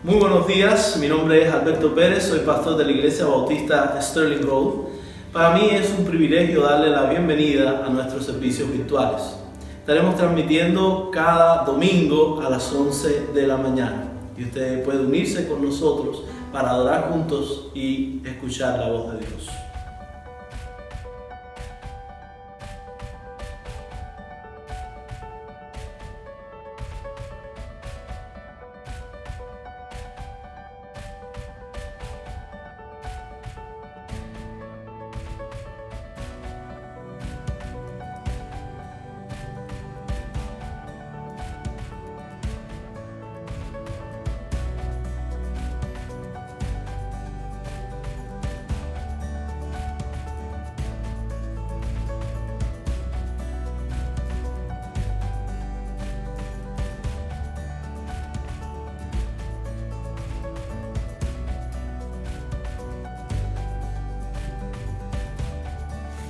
Muy buenos días, mi nombre es Alberto Pérez, soy pastor de la Iglesia Bautista Sterling Road. Para mí es un privilegio darle la bienvenida a nuestros servicios virtuales. Estaremos transmitiendo cada domingo a las 11 de la mañana y usted puede unirse con nosotros para adorar juntos y escuchar la voz de Dios.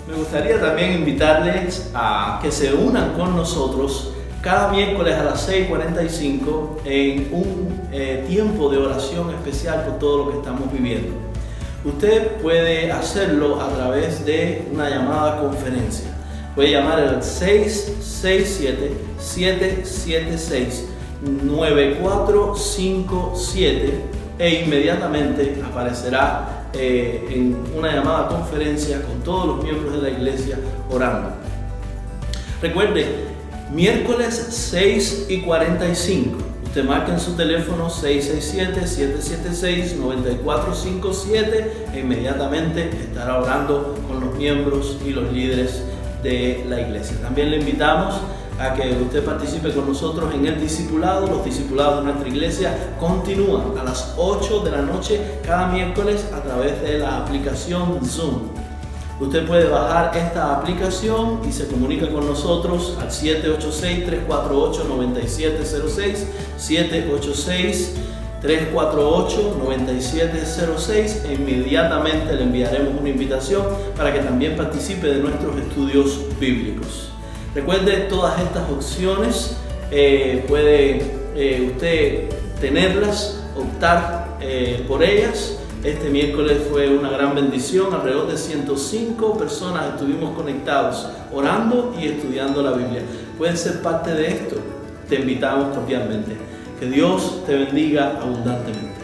Me gustaría también invitarles a que se unan con nosotros cada miércoles a las 6:45 en un tiempo de oración especial por todo lo que estamos viviendo. Usted puede hacerlo a través de una llamada conferencia. Puede llamar al 667-776-9457 e inmediatamente aparecerá en una llamada conferencia con todos los miembros de la iglesia orando. Recuerde, miércoles 6:45, usted marca en su teléfono 667-776-9457 e inmediatamente estará orando con los miembros y los líderes de la iglesia. También le invitamos a que usted participe con nosotros en el discipulado. Los discipulados de nuestra iglesia continúan a las 8 de la noche cada miércoles a través de la aplicación Zoom. Usted puede bajar esta aplicación y se comunica con nosotros al 786-348-9706, 786-348-9706 e inmediatamente le enviaremos una invitación para que también participe de nuestros estudios bíblicos. Recuerde, todas estas opciones puede usted tenerlas, optar por ellas. Este miércoles fue una gran bendición, alrededor de 105 personas estuvimos conectados, orando y estudiando la Biblia. Pueden ser parte de esto, te invitamos cordialmente. Que Dios te bendiga abundantemente.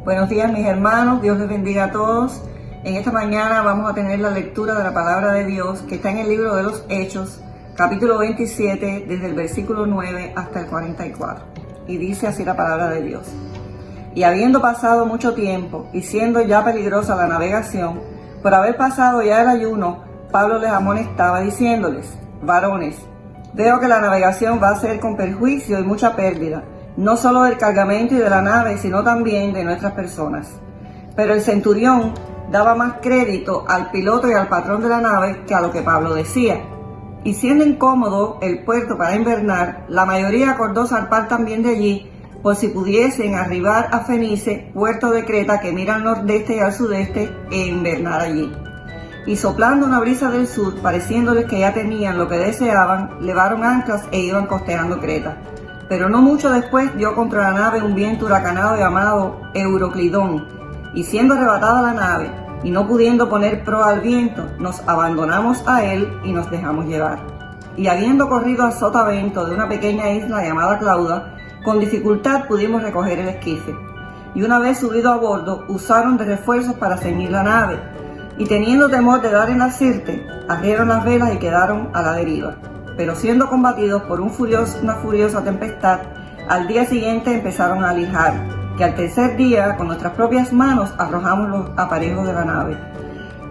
Buenos días mis hermanos, Dios les bendiga a todos. En esta mañana vamos a tener la lectura de la palabra de Dios que está en el libro de los Hechos, capítulo 27, desde el versículo 9 hasta el 44. Y dice así la palabra de Dios. Y habiendo pasado mucho tiempo y siendo ya peligrosa la navegación, por haber pasado ya el ayuno, Pablo les amonestaba diciéndoles: varones, veo que la navegación va a ser con perjuicio y mucha pérdida, no solo del cargamento y de la nave, sino también de nuestras personas. Pero el centurión daba más crédito al piloto y al patrón de la nave que a lo que Pablo decía. Y siendo incómodo el puerto para invernar, la mayoría acordó zarpar también de allí, por si pudiesen arribar a Fenice, puerto de Creta que mira al nordeste y al sudeste, e invernar allí. Y soplando una brisa del sur, pareciéndoles que ya tenían lo que deseaban, levaron anclas e iban costeando Creta. Pero no mucho después dio contra la nave un viento huracanado llamado Euroclidón, y siendo arrebatada la nave, y no pudiendo poner proa al viento, nos abandonamos a él y nos dejamos llevar. Y habiendo corrido al sotavento de una pequeña isla llamada Clauda, con dificultad pudimos recoger el esquife. Y una vez subido a bordo, usaron de refuerzos para ceñir la nave, y teniendo temor de dar en la sirte, arrieron las velas y quedaron a la deriva. Pero siendo combatidos por una furiosa tempestad, al día siguiente empezaron a lijar, que al tercer día con nuestras propias manos arrojamos los aparejos de la nave.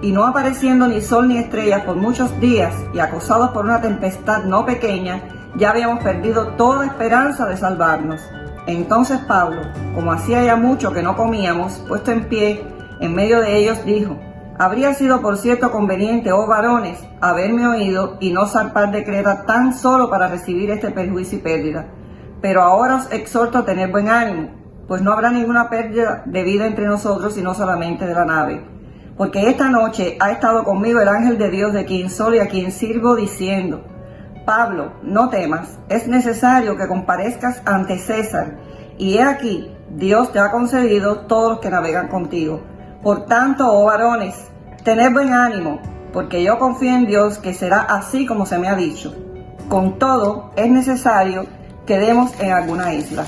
Y no apareciendo ni sol ni estrellas por muchos días y acosados por una tempestad no pequeña, ya habíamos perdido toda esperanza de salvarnos. Entonces Pablo, como hacía ya mucho que no comíamos, puesto en pie, en medio de ellos dijo: habría sido por cierto conveniente, oh varones, haberme oído y no zarpar de Creta tan solo para recibir este perjuicio y pérdida. Pero ahora os exhorto a tener buen ánimo, pues no habrá ninguna pérdida de vida entre nosotros, sino solamente de la nave. Porque esta noche ha estado conmigo el ángel de Dios, de quien soy y a quien sirvo, diciendo: Pablo, no temas, es necesario que comparezcas ante César, y he aquí, Dios te ha concedido todos los que navegan contigo. Por tanto, oh varones, tened buen ánimo, porque yo confío en Dios que será así como se me ha dicho. Con todo, es necesario que demos en alguna isla.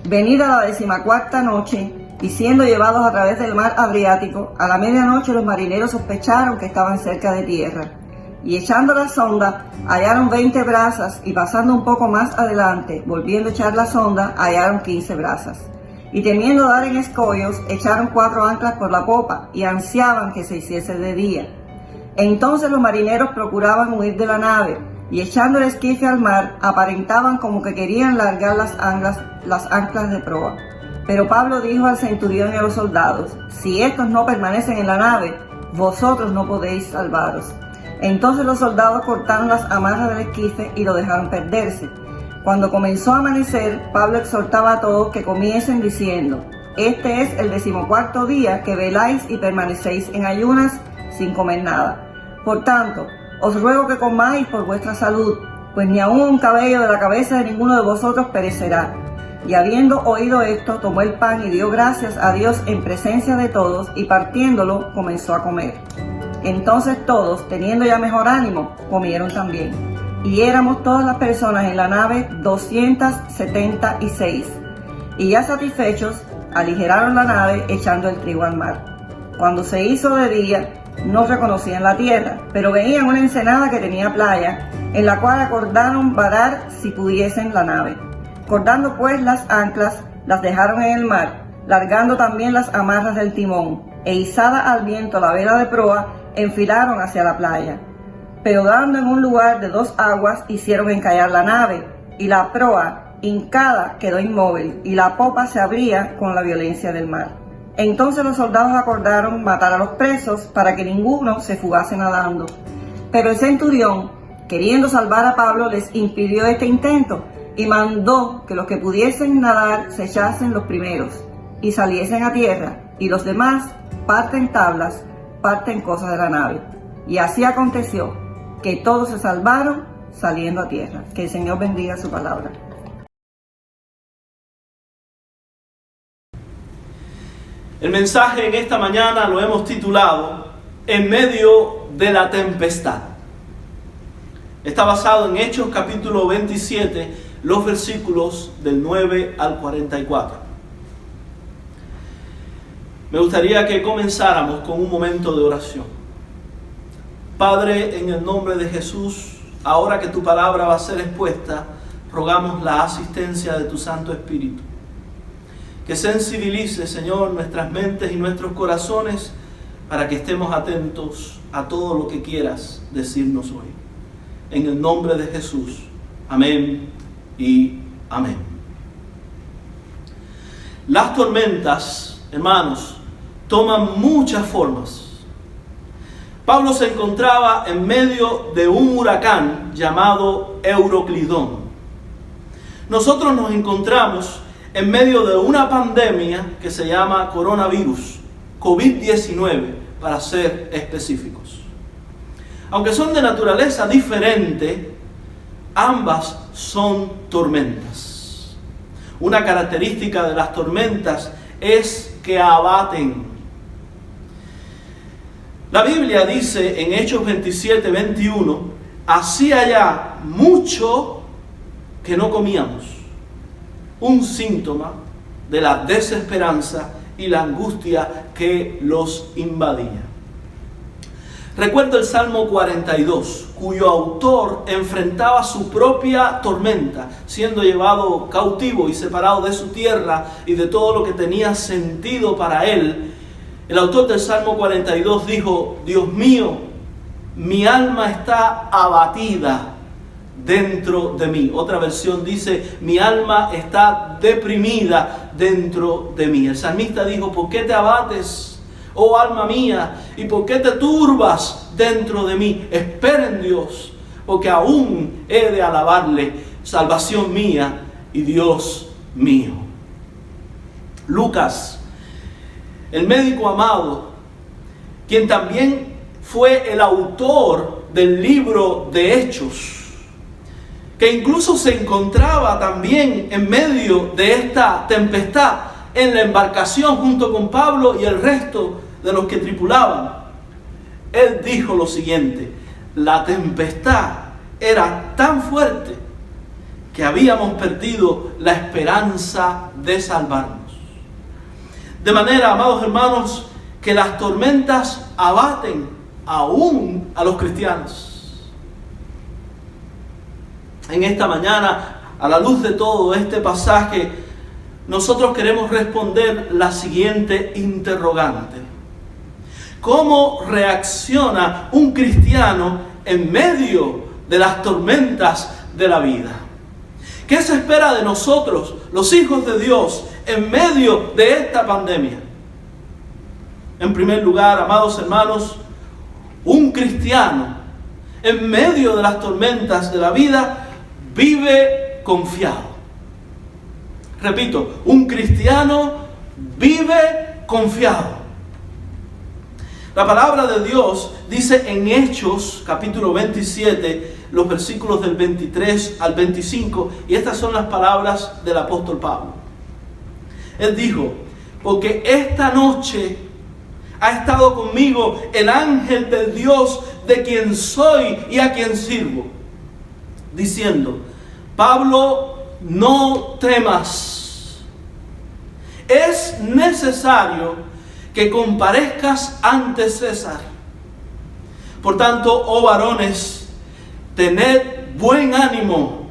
Venida la 14ª noche, y siendo llevados a través del mar Adriático, a la medianoche los marineros sospecharon que estaban cerca de tierra. Y echando la sonda, hallaron 20 brazas, y pasando un poco más adelante, volviendo a echar la sonda, hallaron 15 brazas. Y temiendo dar en escollos, echaron 4 anclas por la popa, y ansiaban que se hiciese de día. Entonces los marineros procuraban huir de la nave, y echando el esquife al mar, aparentaban como que querían largar las anclas de proa. Pero Pablo dijo al centurión y a los soldados: si estos no permanecen en la nave, vosotros no podéis salvaros. Entonces los soldados cortaron las amarras del esquife y lo dejaron perderse. Cuando comenzó a amanecer, Pablo exhortaba a todos que comiesen diciendo: este es el 14º día que veláis y permanecéis en ayunas sin comer nada. Por tanto, os ruego que comáis por vuestra salud, pues ni aun un cabello de la cabeza de ninguno de vosotros perecerá. Y habiendo oído esto, tomó el pan y dio gracias a Dios en presencia de todos, y partiéndolo comenzó a comer. Entonces todos, teniendo ya mejor ánimo, comieron también. Y éramos todas las personas en la nave 276. Y ya satisfechos, aligeraron la nave echando el trigo al mar. Cuando se hizo de día, no reconocían la tierra, pero veían una ensenada que tenía playa, en la cual acordaron varar si pudiesen la nave. Cortando pues las anclas, las dejaron en el mar, largando también las amarras del timón, e izada al viento la vela de proa, enfilaron hacia la playa. Pero dando en un lugar de 2 aguas, hicieron encallar la nave, y la proa, hincada, quedó inmóvil, y la popa se abría con la violencia del mar. Entonces los soldados acordaron matar a los presos, para que ninguno se fugase nadando. Pero el centurión, queriendo salvar a Pablo, les impidió este intento, y mandó que los que pudiesen nadar se echasen los primeros, y saliesen a tierra, y los demás parten tablas, parten cosas de la nave. Y así aconteció, que todos se salvaron saliendo a tierra. Que el Señor bendiga su palabra. El mensaje en esta mañana lo hemos titulado En medio de la tempestad. Está basado en Hechos capítulo 27, los versículos del 9 al 44. Me gustaría que comenzáramos con un momento de oración. Padre, en el nombre de Jesús, ahora que tu palabra va a ser expuesta, rogamos la asistencia de tu Santo Espíritu. Que sensibilice, Señor, nuestras mentes y nuestros corazones para que estemos atentos a todo lo que quieras decirnos hoy. en el nombre de Jesús. Amén y amén. Las tormentas, hermanos, toman muchas formas. Pablo se encontraba en medio de un huracán llamado Euroclidón. Nosotros nos encontramos en medio de una pandemia que se llama coronavirus, COVID-19, para ser específicos. Aunque son de naturaleza diferente, ambas son tormentas. Una característica de las tormentas es que abaten. La Biblia dice en Hechos 27:21, hacía ya mucho que no comíamos. Un síntoma de la desesperanza y la angustia que los invadía. Recuerdo el Salmo 42, cuyo autor enfrentaba su propia tormenta, siendo llevado cautivo y separado de su tierra y de todo lo que tenía sentido para él. El autor del Salmo 42 dijo: Dios mío, mi alma está abatida dentro de mí. Otra versión dice: mi alma está deprimida dentro de mí. El salmista dijo: ¿por qué te abates, oh alma mía? ¿Y por qué te turbas dentro de mí? Espera en Dios, porque aún he de alabarle, salvación mía y Dios mío. Lucas, el médico amado, quien también fue el autor del libro de Hechos, que incluso se encontraba también en medio de esta tempestad en la embarcación junto con Pablo y el resto de los que tripulaban. Él dijo lo siguiente: la tempestad era tan fuerte que habíamos perdido la esperanza de salvarnos. De manera, amados hermanos, que las tormentas abaten aún a los cristianos. En esta mañana, a la luz de todo este pasaje, nosotros queremos responder la siguiente interrogante: ¿cómo reacciona un cristiano en medio de las tormentas de la vida? ¿Qué se espera de nosotros, los hijos de Dios, en medio de esta pandemia? En primer lugar, amados hermanos, un cristiano en medio de las tormentas de la vida vive confiado. Repito, un cristiano vive confiado. La palabra de Dios dice en Hechos capítulo 27, los versículos del 23 al 25, y estas son las palabras del apóstol Pablo. Él dijo: porque esta noche ha estado conmigo el ángel del Dios de quien soy y a quien sirvo, diciendo: Pablo, no temas. Es necesario que comparezcas ante César. Por tanto, oh varones, tened buen ánimo,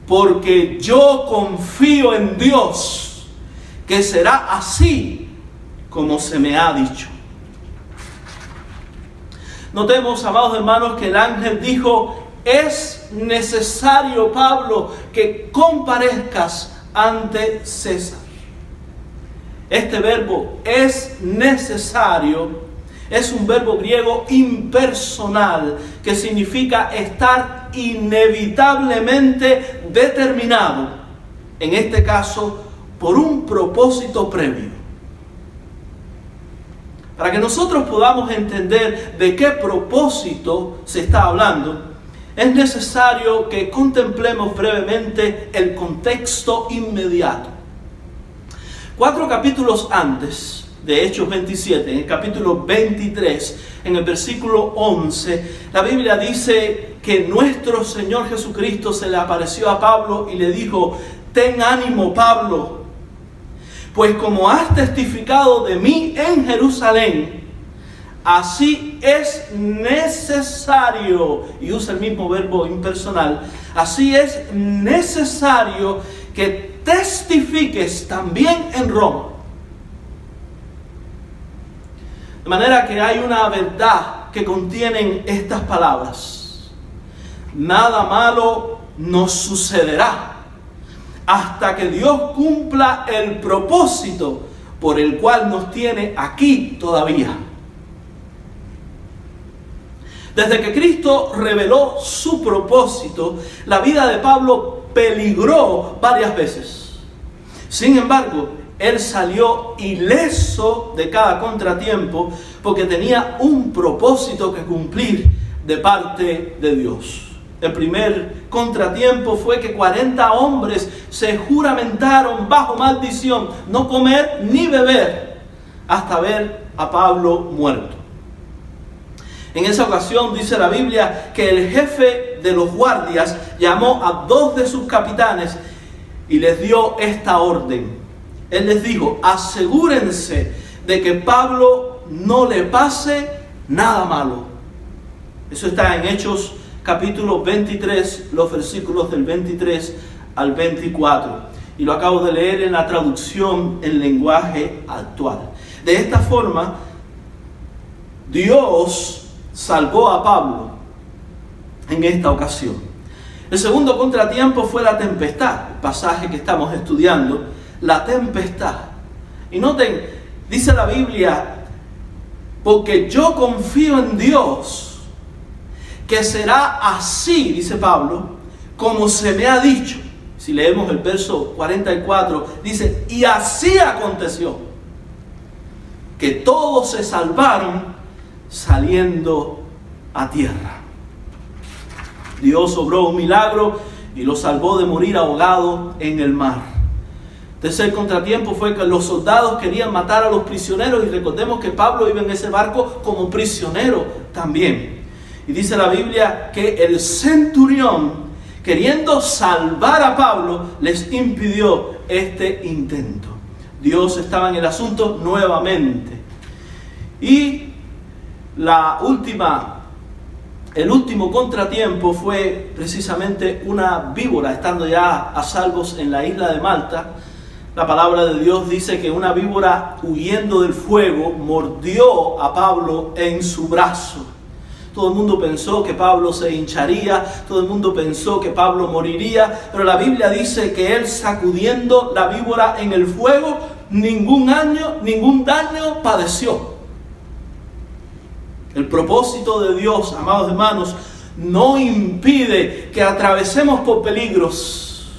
porque yo confío en Dios, que será así como se me ha dicho. Notemos, amados hermanos, que el ángel dijo: es necesario, Pablo, que comparezcas ante César. Este verbo es necesario es un verbo griego impersonal que significa estar inevitablemente determinado, en este caso por un propósito previo. Para que nosotros podamos entender de qué propósito se está hablando, es necesario que contemplemos brevemente el contexto inmediato. 4 capítulos antes de Hechos 27, en el capítulo 23, en el versículo 11, la Biblia dice que nuestro Señor Jesucristo se le apareció a Pablo y le dijo: ten ánimo, Pablo, pues como has testificado de mí en Jerusalén, así es necesario, y usa el mismo verbo impersonal, así es necesario que testifiques también en Roma. De manera que hay una verdad que contienen estas palabras. nada malo nos sucederá hasta que Dios cumpla el propósito por el cual nos tiene aquí todavía. Desde que Cristo reveló su propósito, la vida de Pablo peligró varias veces. Sin embargo, él salió ileso de cada contratiempo porque tenía un propósito que cumplir de parte de Dios. El primer contratiempo fue que 40 hombres se juramentaron bajo maldición no comer ni beber hasta ver a Pablo muerto. En esa ocasión dice la Biblia que el jefe de los guardias llamó a 2 de sus capitanes y les dio esta orden. Él les dijo: asegúrense de que Pablo no le pase nada malo. Eso está en Hechos capítulo 23, los versículos del 23 al 24. Y lo acabo de leer en la traducción en lenguaje actual. De esta forma, Dios salvó a Pablo en esta ocasión. El segundo contratiempo fue la tempestad, el pasaje que estamos estudiando, la tempestad. Y noten, dice la Biblia: porque yo confío en Dios, que será así, dice Pablo, como se me ha dicho. Si leemos el verso 44, dice: y así aconteció, que todos se salvaron saliendo a tierra. Dios obró un milagro y lo salvó de morir ahogado en el mar. Tercer contratiempo fue que los soldados querían matar a los prisioneros, y recordemos que Pablo iba en ese barco como prisionero también. Y dice la Biblia que el centurión, queriendo salvar a Pablo, les impidió este intento. Dios estaba en el asunto nuevamente. Y el último contratiempo fue precisamente una víbora. Estando ya a salvos en la isla de Malta, la palabra de Dios dice que una víbora, huyendo del fuego, mordió a Pablo en su brazo. Todo el mundo pensó que Pablo se hincharía, todo el mundo pensó que Pablo moriría, pero la Biblia dice que él, sacudiendo la víbora en el fuego, ningún daño padeció. El propósito de Dios, amados hermanos, no impide que atravesemos por peligros,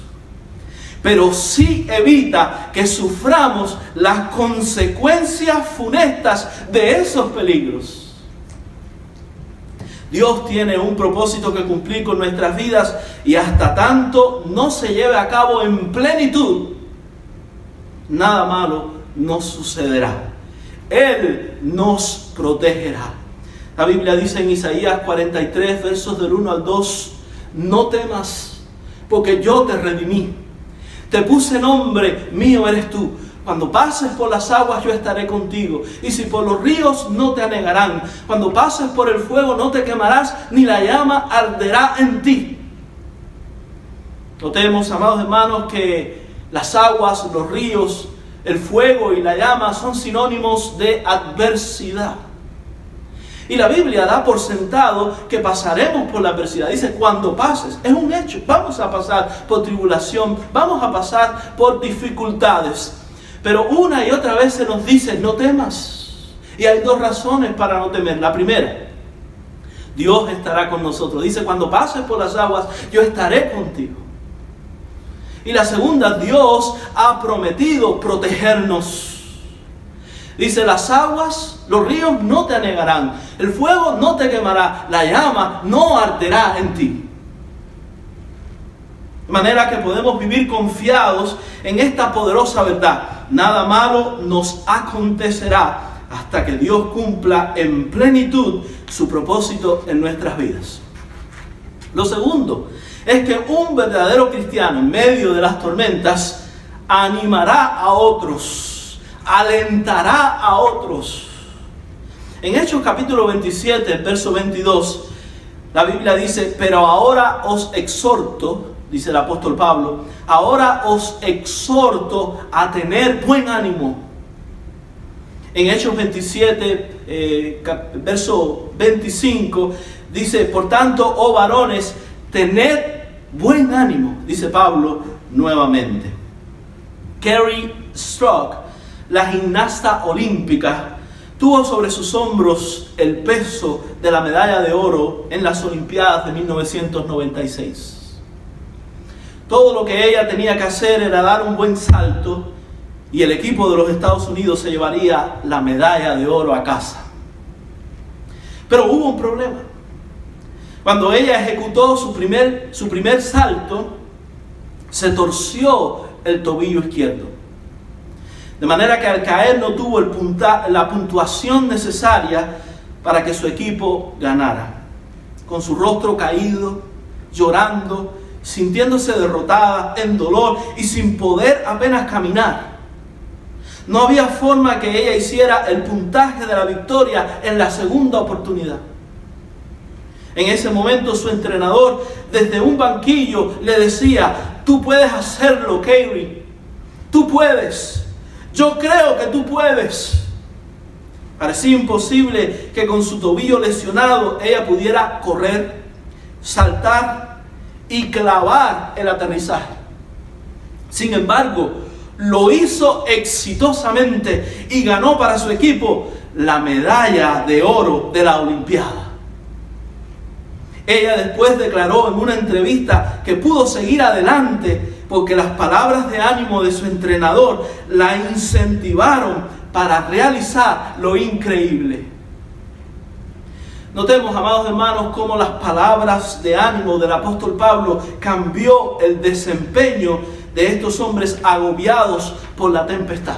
pero sí evita que suframos las consecuencias funestas de esos peligros. Dios tiene un propósito que cumplir con nuestras vidas, y hasta tanto no se lleve a cabo en plenitud, nada malo nos sucederá. Él nos protegerá. La Biblia dice en Isaías 43, versos del 1 al 2, no temas, porque yo te redimí. Te puse nombre, mío eres tú. Cuando pases por las aguas, yo estaré contigo. Y si por los ríos, no te anegarán. Cuando pases por el fuego, no te quemarás, ni la llama arderá en ti. Notemos, amados hermanos, que las aguas, los ríos, el fuego y la llama son sinónimos de adversidad. Y la Biblia da por sentado que pasaremos por la adversidad. Dice, cuando pases, es un hecho. Vamos a pasar por tribulación, vamos a pasar por dificultades. Pero una y otra vez se nos dice, no temas. Y hay 2 razones para no temer. La primera, Dios estará con nosotros. Dice, cuando pases por las aguas, yo estaré contigo. Y la segunda, Dios ha prometido protegernos. Dice, las aguas, los ríos no te anegarán, el fuego no te quemará, la llama no arderá en ti. De manera que podemos vivir confiados en esta poderosa verdad. Nada malo nos acontecerá hasta que Dios cumpla en plenitud su propósito en nuestras vidas. Lo segundo es que un verdadero cristiano en medio de las tormentas animará a otros, alentará a otros. En Hechos capítulo 27, verso 22, la Biblia dice, pero ahora os exhorto, dice el apóstol Pablo, ahora os exhorto a tener buen ánimo. En Hechos 27, verso 25, dice, por tanto, oh varones, Tened buen ánimo, dice Pablo nuevamente. Kerry Strug, la gimnasta olímpica, tuvo sobre sus hombros el peso de la medalla de oro en las Olimpiadas de 1996. Todo lo que ella tenía que hacer era dar un buen salto y el equipo de los Estados Unidos se llevaría la medalla de oro a casa. Pero hubo un problema. Cuando ella ejecutó su primer salto, se torció el tobillo izquierdo. De manera que al caer no tuvo la puntuación necesaria para que su equipo ganara. Con su rostro caído, llorando, sintiéndose derrotada, en dolor y sin poder apenas caminar. No había forma que ella hiciera el puntaje de la victoria en la segunda oportunidad. En ese momento su entrenador desde un banquillo le decía: tú puedes hacerlo, Kerry, tú puedes, yo creo que tú puedes. Parecía imposible que con su tobillo lesionado ella pudiera correr, saltar y clavar el aterrizaje. Sin embargo, lo hizo exitosamente y ganó para su equipo la medalla de oro de la Olimpiada. Ella después declaró en una entrevista que pudo seguir adelante porque las palabras de ánimo de su entrenador la incentivaron para realizar lo increíble. Notemos, amados hermanos, cómo las palabras de ánimo del apóstol Pablo cambió el desempeño de estos hombres agobiados por la tempestad.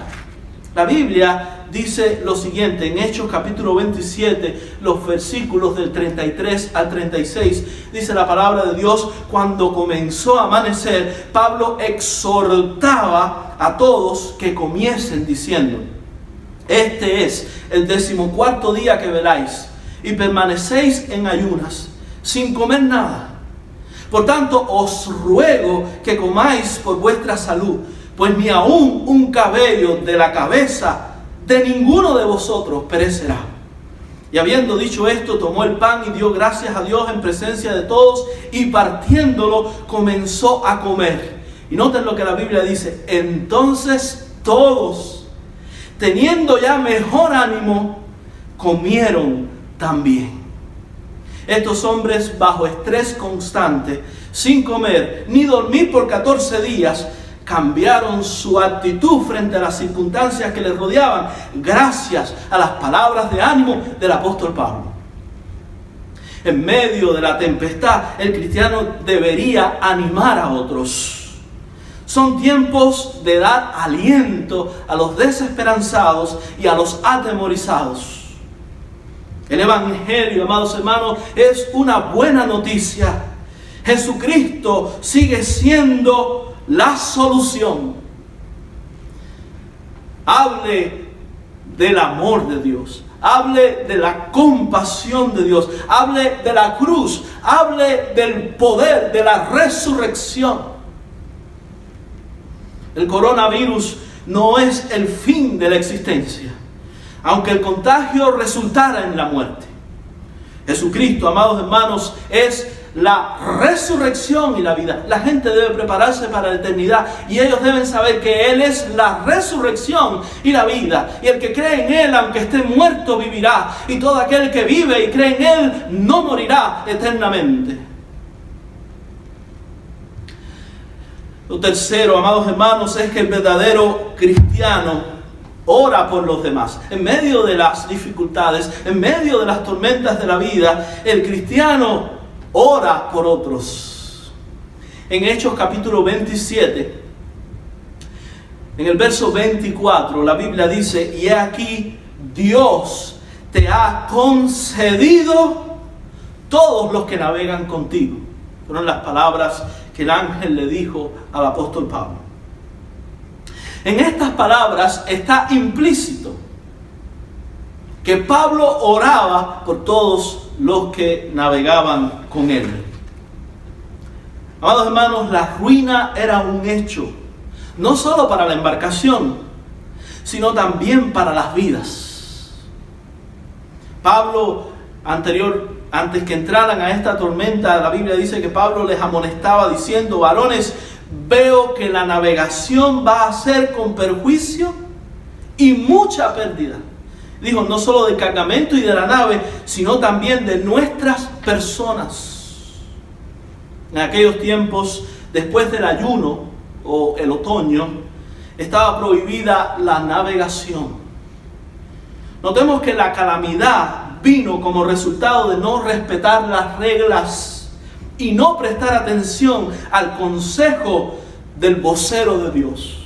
La Biblia dice lo siguiente en Hechos capítulo 27, los versículos del 33 al 36. Dice la palabra de Dios: cuando comenzó a amanecer, Pablo exhortaba a todos que comiesen diciendo: este es el 14º día que veláis y permanecéis en ayunas, sin comer nada. Por tanto, os ruego que comáis por vuestra salud, pues ni aun un cabello de la cabeza de ninguno de vosotros perecerá. Y habiendo dicho esto, tomó el pan y dio gracias a Dios en presencia de todos, y partiéndolo comenzó a comer. Y noten lo que la Biblia dice: entonces todos, teniendo ya mejor ánimo, comieron también. Estos hombres, bajo estrés constante, sin comer ni dormir por 14 días, cambiaron su actitud frente a las circunstancias que les rodeaban gracias a las palabras de ánimo del apóstol Pablo. En medio de la tempestad, el cristiano debería animar a otros. Son tiempos de dar aliento a los desesperanzados y a los atemorizados. El Evangelio, amados hermanos, es una buena noticia. Jesucristo sigue siendo la solución. Hable del amor de Dios, hable de la compasión de Dios, hable de la cruz, hable del poder de la resurrección. El coronavirus no es el fin de la existencia, aunque el contagio resultara en la muerte. Jesucristo, amados hermanos, es la resurrección y la vida. La gente debe prepararse para la eternidad y ellos deben saber que Él es la resurrección y la vida. Y el que cree en Él, aunque esté muerto, vivirá. Y todo aquel que vive y cree en Él no morirá eternamente. Lo tercero, amados hermanos, es que el verdadero cristiano ora por los demás. En medio de las dificultades, en medio de las tormentas de la vida, el cristiano ora por otros. En Hechos capítulo 27, en el verso 24, la Biblia dice: y aquí Dios te ha concedido todos los que navegan contigo. Fueron las palabras que el ángel le dijo al apóstol Pablo. En estas palabras está implícito que Pablo oraba por todos los que navegaban con él. Amados hermanos, la ruina era un hecho, no solo para la embarcación, sino también para las vidas. Pablo antes que entraran a esta tormenta, la Biblia dice que Pablo les amonestaba diciendo: varones, veo que la navegación va a ser con perjuicio y mucha pérdida. Dijo, no solo del cargamento y de la nave, sino también de nuestras personas. En aquellos tiempos, después del ayuno o el otoño, estaba prohibida la navegación. Notemos que la calamidad vino como resultado de no respetar las reglas y no prestar atención al consejo del vocero de Dios.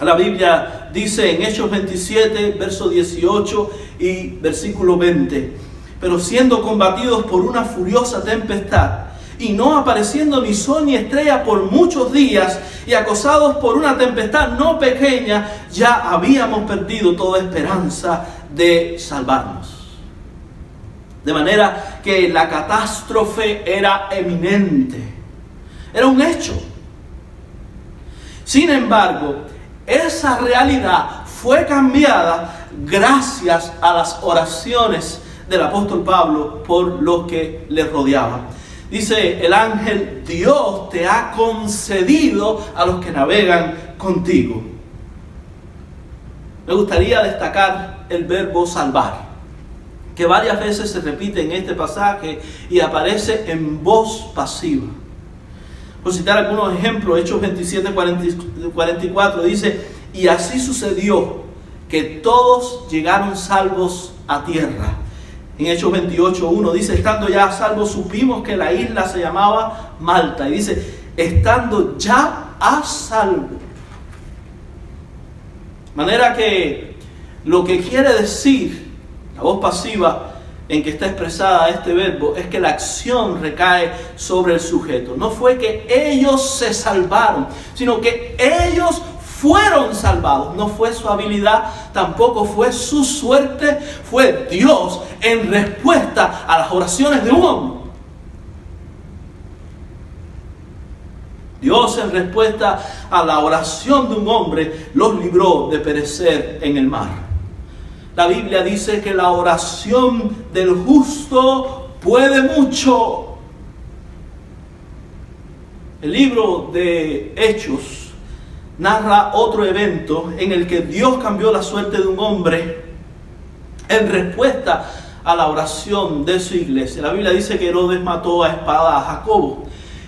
La Biblia dice en Hechos 27, verso 18 y versículo 20: pero siendo combatidos por una furiosa tempestad, y no apareciendo ni sol ni estrella por muchos días, y acosados por una tempestad no pequeña, ya habíamos perdido toda esperanza de salvarnos. De manera que la catástrofe era eminente, era un hecho. Sin embargo, esa realidad fue cambiada gracias a las oraciones del apóstol Pablo por los que le rodeaban. Dice el ángel: Dios te ha concedido a los que navegan contigo. Me gustaría destacar el verbo salvar, que varias veces se repite en este pasaje y aparece en voz pasiva. Por citar algunos ejemplos, Hechos 27, 44 dice: y así sucedió que todos llegaron salvos a tierra. En Hechos 28:1 dice: estando ya a salvo, supimos que la isla se llamaba Malta. Y dice: estando ya a salvo. De manera que lo que quiere decir la voz pasiva en que está expresada este verbo es que la acción recae sobre el sujeto. No fue que ellos se salvaron, sino que ellos fueron salvados. No fue su habilidad, tampoco fue su suerte, fue Dios en respuesta a las oraciones de un hombre. Dios en respuesta a la oración de un hombre los libró de perecer en el mar. La Biblia dice que la oración del justo puede mucho. El libro de Hechos narra otro evento en el que Dios cambió la suerte de un hombre en respuesta a la oración de su iglesia. La Biblia dice que Herodes mató a espada a Jacobo.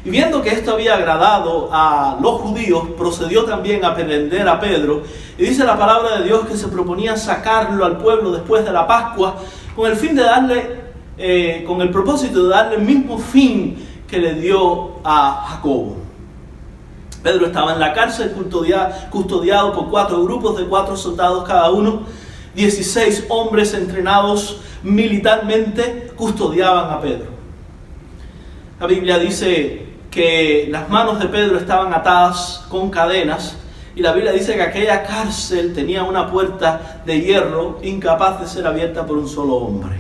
Y viendo que esto había agradado a los judíos, procedió también a prender a Pedro. Y dice la palabra de Dios que se proponía sacarlo al pueblo después de la Pascua, con el fin de darle, con el propósito de darle el mismo fin que le dio a Jacobo. Pedro estaba en la cárcel custodiado por 4 grupos de 4 soldados cada uno. 16 hombres entrenados militarmente custodiaban a Pedro. La Biblia dice que las manos de Pedro estaban atadas con cadenas, y la Biblia dice que aquella cárcel tenía una puerta de hierro incapaz de ser abierta por un solo hombre.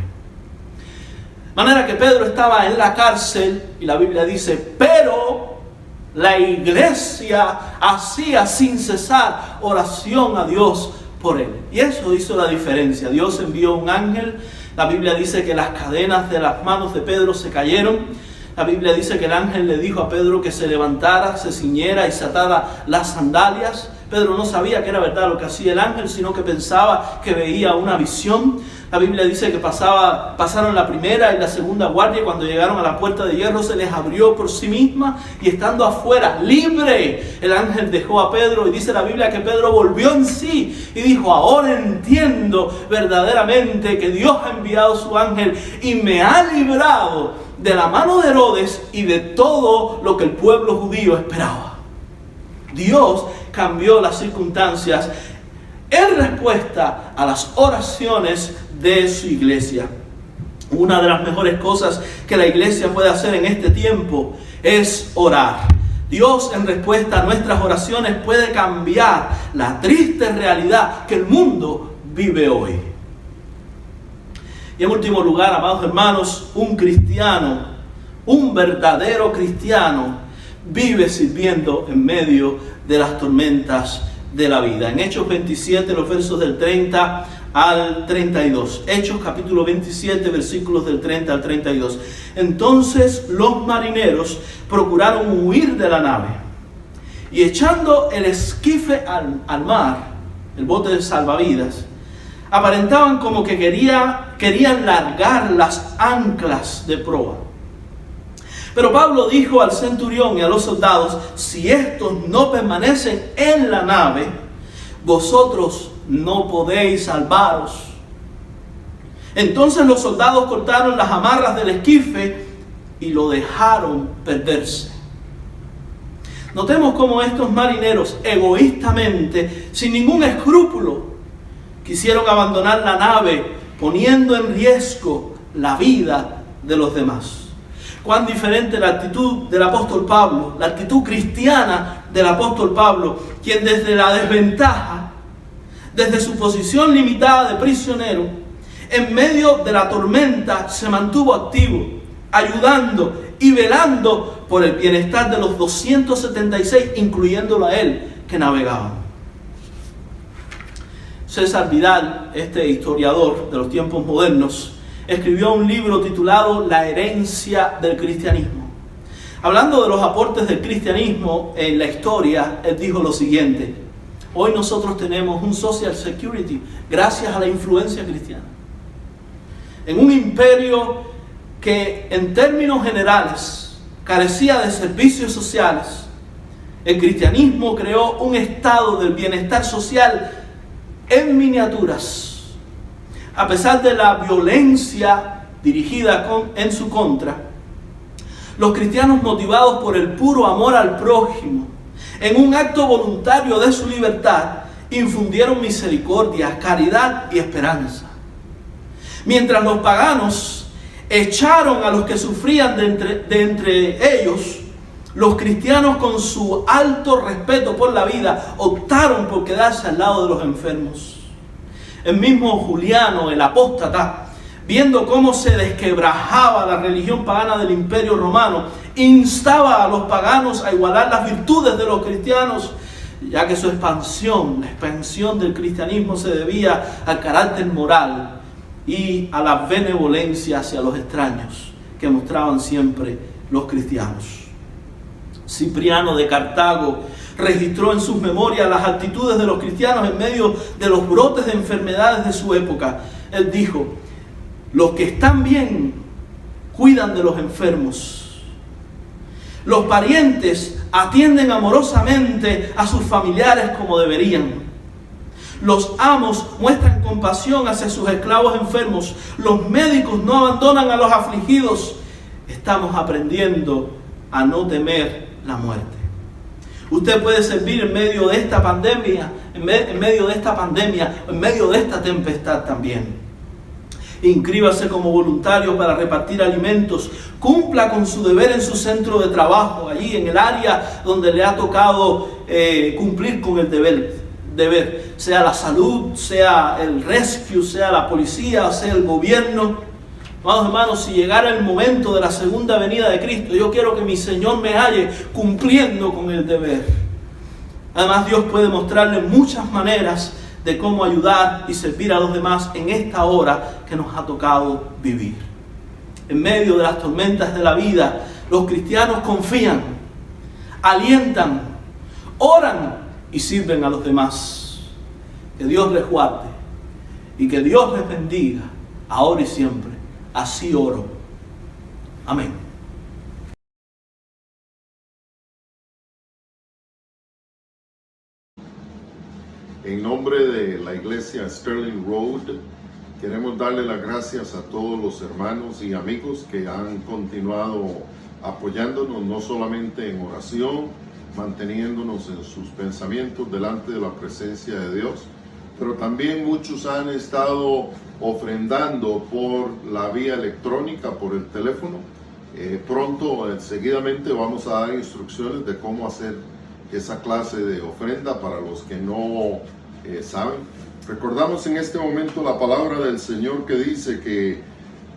De manera que Pedro estaba en la cárcel, y la Biblia dice, pero la iglesia hacía sin cesar oración a Dios por él. Y eso hizo la diferencia. Dios envió un ángel. La Biblia dice que las cadenas de las manos de Pedro se cayeron. La Biblia dice que el ángel le dijo a Pedro que se levantara, se ciñera y se atara las sandalias. Pedro no sabía que era verdad lo que hacía el ángel, sino que pensaba que veía una visión. La Biblia dice que pasaron la primera y la segunda guardia, y cuando llegaron a la puerta de hierro se les abrió por sí misma, y estando afuera, libre, el ángel dejó a Pedro, y dice la Biblia que Pedro volvió en sí y dijo, ahora entiendo verdaderamente que Dios ha enviado su ángel y me ha librado de la mano de Herodes y de todo lo que el pueblo judío esperaba. Dios cambió las circunstancias en respuesta a las oraciones de su iglesia. Una de las mejores cosas que la iglesia puede hacer en este tiempo es orar. Dios, en respuesta a nuestras oraciones, puede cambiar la triste realidad que el mundo vive hoy. Y en último lugar, amados hermanos, un cristiano, un verdadero cristiano, vive sirviendo en medio de las tormentas de la vida. En Hechos 27, los versos del 30 al 32. Hechos capítulo 27, versículos del 30 al 32. Entonces los marineros procuraron huir de la nave y echando el esquife al mar, el bote de salvavidas, aparentaban como que querían largar las anclas de proa. Pero Pablo dijo al centurión y a los soldados: si estos no permanecen en la nave, vosotros no podéis salvaros. Entonces los soldados cortaron las amarras del esquife y lo dejaron perderse. Notemos cómo estos marineros egoístamente, sin ningún escrúpulo, quisieron abandonar la nave, poniendo en riesgo la vida de los demás. Cuán diferente la actitud del apóstol Pablo, la actitud cristiana del apóstol Pablo, quien desde la desventaja, desde su posición limitada de prisionero, en medio de la tormenta se mantuvo activo, ayudando y velando por el bienestar de los 276, incluyéndolo a él, que navegaban. César Vidal, este historiador de los tiempos modernos, escribió un libro titulado La herencia del cristianismo. Hablando de los aportes del cristianismo en la historia, él dijo lo siguiente: hoy nosotros tenemos un social security gracias a la influencia cristiana. En un imperio que en términos generales carecía de servicios sociales, el cristianismo creó un estado del bienestar social en miniaturas. A pesar de la violencia dirigida en su contra, los cristianos, motivados por el puro amor al prójimo, en un acto voluntario de su libertad, infundieron misericordia, caridad y esperanza. Mientras los paganos echaron a los que sufrían de entre ellos, los cristianos, con su alto respeto por la vida, optaron por quedarse al lado de los enfermos. El mismo Juliano, el apóstata, viendo cómo se desquebrajaba la religión pagana del Imperio Romano, instaba a los paganos a igualar las virtudes de los cristianos, ya que su expansión, la expansión del cristianismo, se debía al carácter moral y a la benevolencia hacia los extraños que mostraban siempre los cristianos. Cipriano de Cartago registró en sus memorias las actitudes de los cristianos en medio de los brotes de enfermedades de su época. Él dijo: los que están bien cuidan de los enfermos. Los parientes atienden amorosamente a sus familiares como deberían. Los amos muestran compasión hacia sus esclavos enfermos. Los médicos no abandonan a los afligidos. Estamos aprendiendo a no temer la muerte. Usted puede servir en medio de esta pandemia, en medio de esta tempestad también. Inscríbase como voluntario para repartir alimentos. Cumpla con su deber en su centro de trabajo, allí en el área donde le ha tocado cumplir con el deber. Sea la salud, sea el rescue, sea la policía, sea el gobierno. Amados hermanos, si llegara el momento de la segunda venida de Cristo, yo quiero que mi Señor me halle cumpliendo con el deber. Además, Dios puede mostrarle muchas maneras de cómo ayudar y servir a los demás en esta hora que nos ha tocado vivir. En medio de las tormentas de la vida, los cristianos confían, alientan, oran y sirven a los demás. Que Dios les guarde y que Dios les bendiga ahora y siempre. Así oro. Amén. En nombre de la iglesia Sterling Road, queremos darle las gracias a todos los hermanos y amigos que han continuado apoyándonos, no solamente en oración, manteniéndonos en sus pensamientos delante de la presencia de Dios, pero también muchos han estado ofrendando por la vía electrónica, por el teléfono. Seguidamente vamos a dar instrucciones de cómo hacer esa clase de ofrenda para los que no saben. Recordamos en este momento la palabra del Señor que dice que,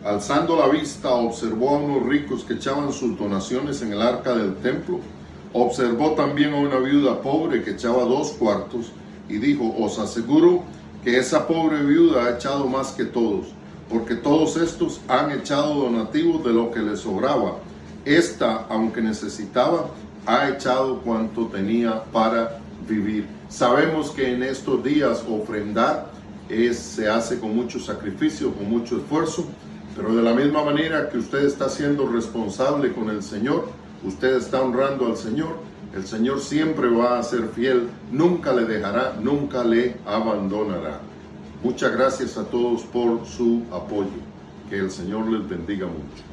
alzando la vista, observó a unos ricos que echaban sus donaciones en el arca del templo. Observó también a una viuda pobre que echaba 2 cuartos y dijo: os aseguro que esa pobre viuda ha echado más que todos, porque todos estos han echado donativos de lo que les sobraba. Esta, aunque necesitaba, ha echado cuanto tenía para vivir. Sabemos que en estos días ofrendar se hace con mucho sacrificio, con mucho esfuerzo, pero de la misma manera que usted está siendo responsable con el Señor, usted está honrando al Señor, el Señor siempre va a ser fiel, nunca le dejará, nunca le abandonará. Muchas gracias a todos por su apoyo. Que el Señor les bendiga mucho.